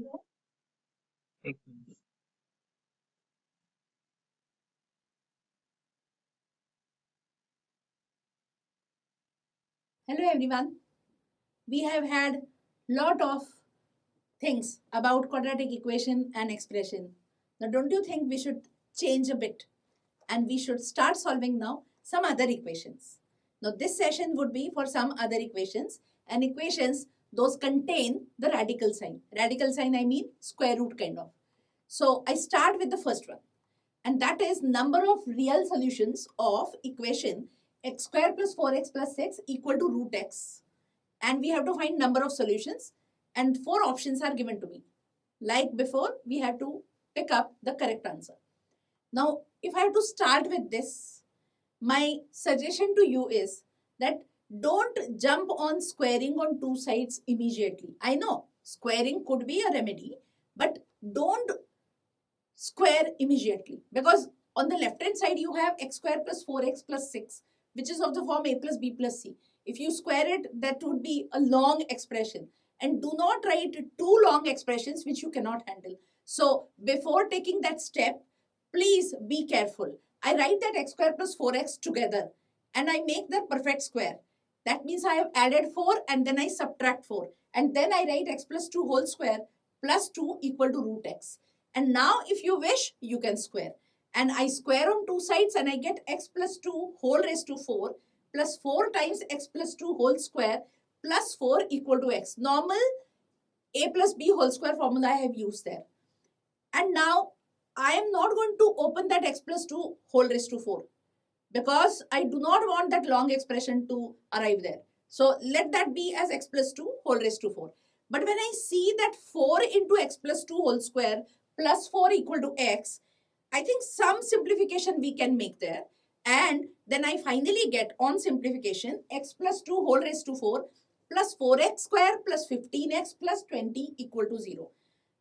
एक minute. Hello everyone. We have had lot of things about quadratic equation and expression. Now don't you think we should change a bit and we should start solving now some other equations. Now this session would be for some other equations, and equations those contain the radical sign. Radical sign I mean square root kind of. So I start with the first one, and that is number of real solutions of equation x square plus 4x plus 6 equal to root x, and we have to find number of solutions, and four options are given to me. Like before, we have to pick up the correct answer. Now if I have to start with this, my suggestion to you is that don't jump on squaring on two sides immediately. I know squaring could be a remedy, but don't square immediately, because on the left hand side you have x square plus 4x plus 6, which is of the form a plus b plus c. If you square it, that would be a long expression, and do not write two long expressions which you cannot handle. So before taking that step, please be careful. I write that x square plus 4x together and I make the perfect square. That means I have added 4 and then I subtract 4, and then I write x plus 2 whole square plus 2 equal to root x. And now if you wish, you can square. And I square on two sides and I get x plus 2 whole raised to 4 plus 4 times x plus 2 whole square plus 4 equal to x. Normal a plus b whole square formula I have used there. And now I am not going to open that x plus 2 whole raised to 4, because I do not want that long expression to arrive there. So let that be as x plus 2 whole raised to 4. But when I see that 4 into x plus 2 whole square plus 4 equal to x, I think some simplification we can make there. And then I finally get, on simplification, x plus 2 whole raised to 4 plus 4x square plus 15x plus 20 equal to 0.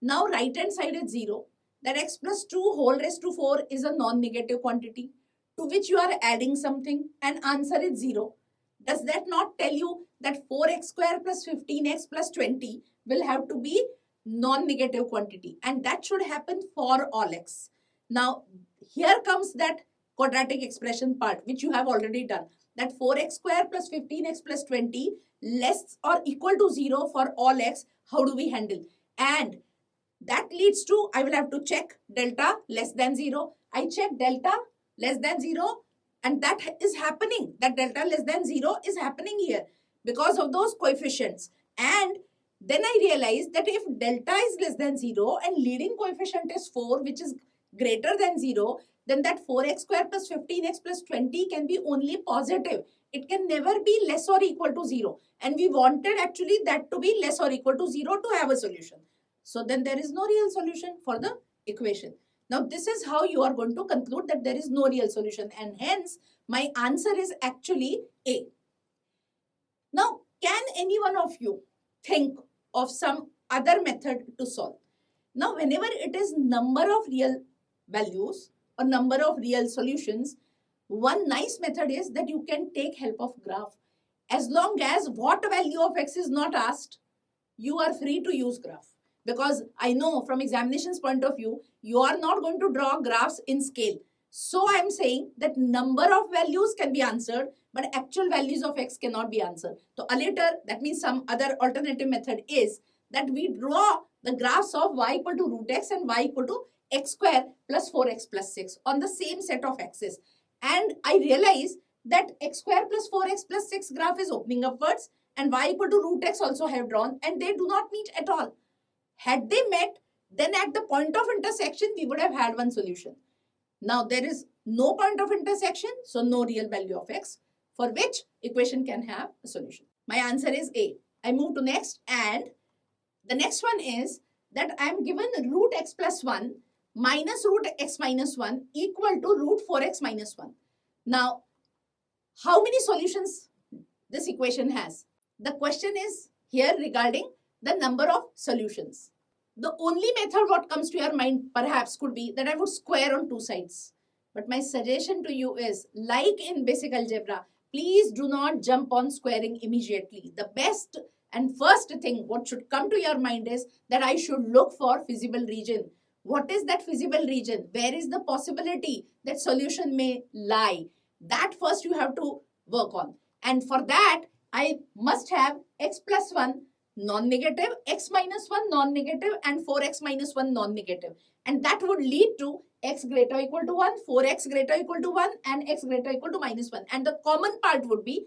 Now right hand side is 0. That x plus 2 whole raised to 4 is a non-negative quantity to which you are adding something, and answer is 0. Does that not tell you that 4x square plus 15x plus 20 will have to be non-negative quantity, and that should happen for all x. Now here comes that quadratic expression part which you have already done, that 4x square plus 15x plus 20 less or equal to 0 for all x. How do we handle? And that leads to, I will have to check delta less than 0. I check delta less than 0, and that is happening. That delta less than 0 is happening here because of those coefficients. And then I realize that if delta is less than 0 and leading coefficient is 4, which is greater than 0, then that 4x square plus 15x plus 20 can be only positive. It can never be less or equal to 0. And we wanted actually that to be less or equal to 0 to have a solution. So then there is no real solution for the equation. Now this is how you are going to conclude that there is no real solution, and hence my answer is actually A. Now can any one of you think of some other method to solve? Now whenever it is number of real values or number of real solutions, one nice method is that you can take help of graph. As long as what value of x is not asked, you are free to use graph. Because I know from examinations point of view, you are not going to draw graphs in scale. So I am saying that number of values can be answered, but actual values of x cannot be answered. So a later, that means some other alternative method is that we draw the graphs of y equal to root x and y equal to x square plus 4x plus 6 on the same set of axes. And I realize that x square plus 4x plus 6 graph is opening upwards, and y equal to root x also have drawn, and they do not meet at all. Had they met, then at the point of intersection, we would have had one solution. Now there is no point of intersection, so no real value of x, for which equation can have a solution. My answer is A. I move to next, and the next one is that I am given root x plus 1 minus root x minus 1 equal to root 4x minus 1. Now, how many solutions this equation has? The question is here regarding the number of solutions. The only method what comes to your mind perhaps could be that I would square on two sides. But my suggestion to you is, like in basic algebra, please do not jump on squaring immediately. The best And first thing, what should come to your mind is that I should look for feasible region. What is that feasible region? Where is the possibility that solution may lie? That first you have to work on. And for that, I must have x plus 1 non-negative, x minus 1 non-negative, and 4x minus 1 non-negative. And that would lead to x greater or equal to 1, 4x greater or equal to 1, and x greater or equal to minus 1. And the common part would be,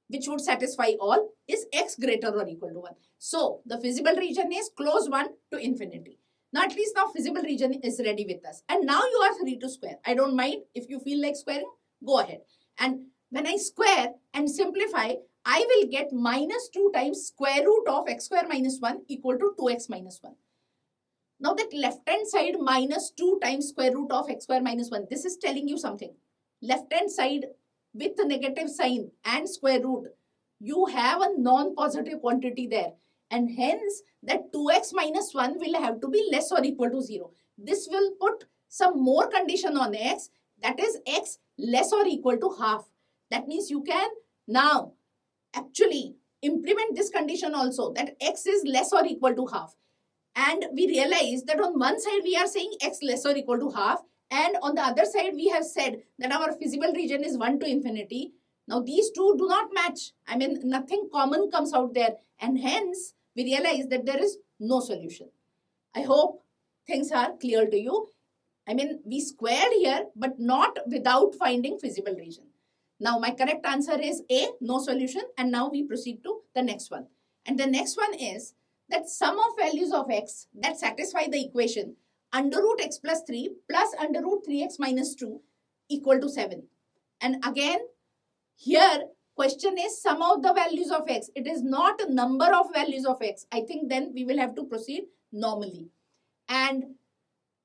which would satisfy all, is x greater or equal to 1. So the feasible region is close 1 to infinity. Now at least now feasible region is ready with us. And now you are free to square. I don't mind. If you feel like squaring, go ahead. And when I square and simplify, I will get minus 2 times square root of x square minus 1 equal to 2x minus 1. Now that left hand side minus 2 times square root of x square minus 1, this is telling you something. Left hand side with the negative sign and square root, you have a non-positive quantity there. And hence that 2x minus 1 will have to be less or equal to 0. This will put some more condition on x, that is x less or equal to half. That means you can now actually implement this condition also, that x is less or equal to half. And we realize that on one side we are saying x less or equal to half, and on the other side we have said that our feasible region is 1 to infinity. Now these two do not match. I mean, nothing common comes out there, and hence we realize that there is no solution. I hope things are clear to you. I mean, we squared here, but not without finding feasible region. Now my correct answer is A, no solution. And now we proceed to the next one. And the next one is that sum of values of x that satisfy the equation under root x plus 3 plus under root 3x minus 2 equal to 7. And again, here question is sum of the values of x. It is not a number of values of x. I think then we will have to proceed normally. And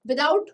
without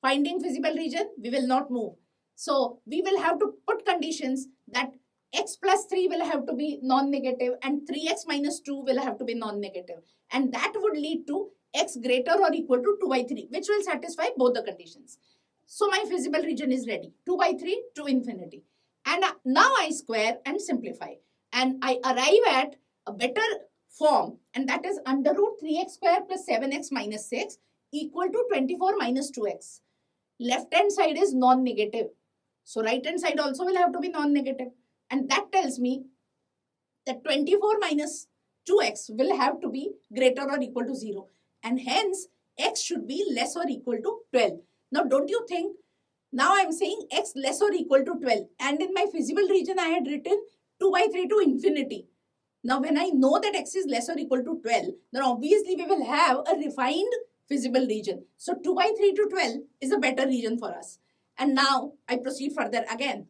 finding feasible region, we will not move. So we will have to put conditions that x plus 3 will have to be non-negative and 3x minus 2 will have to be non-negative. And that would lead to x greater or equal to 2 by 3, which will satisfy both the conditions. So my feasible region is ready, 2 by 3 to infinity. And now I square and simplify. And I arrive at a better form, and that is under root 3x square plus 7x minus 6 equal to 24 minus 2x. Left hand side is non-negative. So right hand side also will have to be non-negative. And that tells me that 24 minus 2x will have to be greater or equal to 0. And hence, x should be less or equal to 12. Now, don't you think, now I am saying x less or equal to 12. And in my feasible region, I had written 2 by 3 to infinity. Now, when I know that x is less or equal to 12, then obviously we will have a refined feasible region. So, 2 by 3 to 12 is a better region for us. And now, I proceed further again.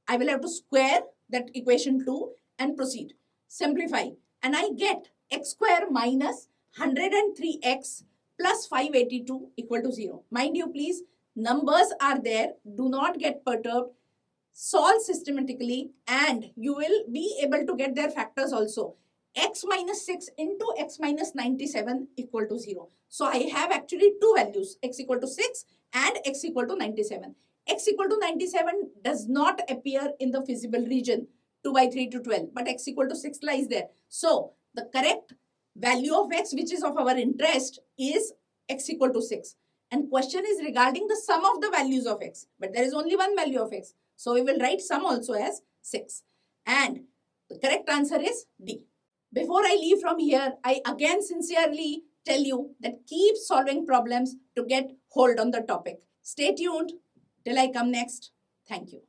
I will have to square that equation 2 and proceed. Simplify. And I get x square minus 103x plus 582 equal to 0. Mind you, please, numbers are there. Do not get perturbed. Solve systematically and you will be able to get their factors also. X minus 6 into x minus 97 equal to 0. So I have actually two values, x equal to 6 and x equal to 97. X equal to 97 does not appear in the feasible region 2 by 3 to 12, but x equal to 6 lies there. So the correct value of x, which is of our interest, is x equal to 6. And question is regarding the sum of the values of x, but there is only one value of x. So we will write sum also as 6. And the correct answer is D. Before I leave from here, I again sincerely tell you that keep solving problems to get hold on the topic. Stay tuned till I come next. Thank you.